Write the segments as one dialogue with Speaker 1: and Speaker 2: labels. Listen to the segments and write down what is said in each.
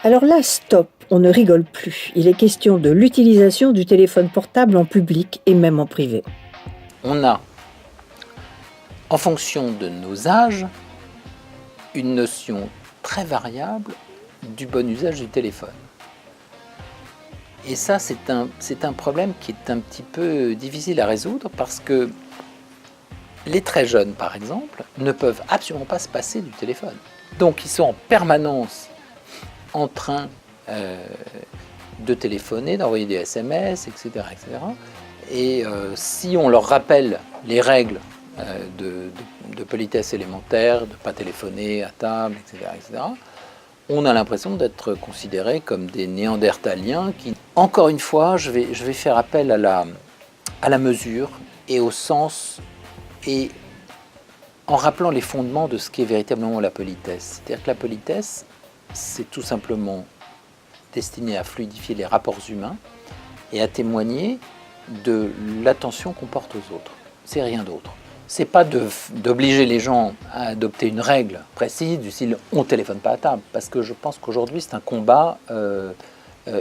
Speaker 1: Alors là, stop, on ne rigole plus. Il est question de l'utilisation du téléphone portable en public et même en privé.
Speaker 2: On a, en fonction de nos âges, une notion très variable du bon usage du téléphone. Et ça, c'est un problème qui est un petit peu difficile à résoudre parce que les très jeunes, par exemple, ne peuvent absolument pas se passer du téléphone. Donc, ils sont en permanence en train de téléphoner, d'envoyer des SMS, etc. etc. Et si on leur rappelle les règles de politesse élémentaire, de ne pas téléphoner à table, etc., etc., on a l'impression d'être considérés comme des néandertaliens qui, encore une fois, je vais faire appel à la mesure et au sens, et en rappelant les fondements de ce qu'est véritablement la politesse. C'est-à-dire que la politesse, c'est tout simplement destiné à fluidifier les rapports humains et à témoigner de l'attention qu'on porte aux autres. C'est rien d'autre. C'est pas d'obliger les gens à adopter une règle précise du style « on ne téléphone pas à table », parce que je pense qu'aujourd'hui c'est un combat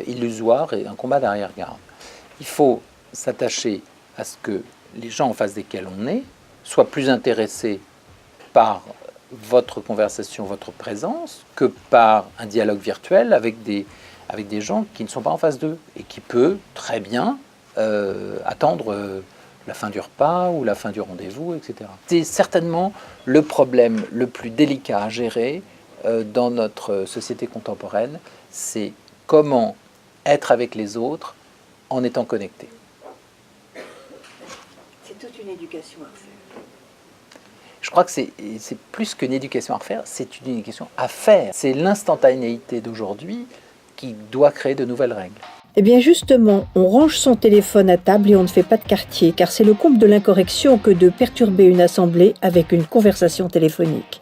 Speaker 2: illusoire et un combat d'arrière-garde. Il faut s'attacher à ce que les gens en face desquels on est soient plus intéressés par votre conversation, votre présence, que par un dialogue virtuel avec des gens qui ne sont pas en face d'eux et qui peut très bien attendre la fin du repas ou la fin du rendez-vous, etc. C'est certainement le problème le plus délicat à gérer dans notre société contemporaine, c'est comment être avec les autres en étant connecté.
Speaker 1: C'est toute une éducation à faire.
Speaker 2: Je crois que c'est plus qu'une éducation à refaire, c'est une éducation à faire. C'est l'instantanéité d'aujourd'hui qui doit créer de nouvelles règles.
Speaker 1: Eh bien justement, on range son téléphone à table et on ne fait pas de quartier, car c'est le comble de l'incorrection que de perturber une assemblée avec une conversation téléphonique.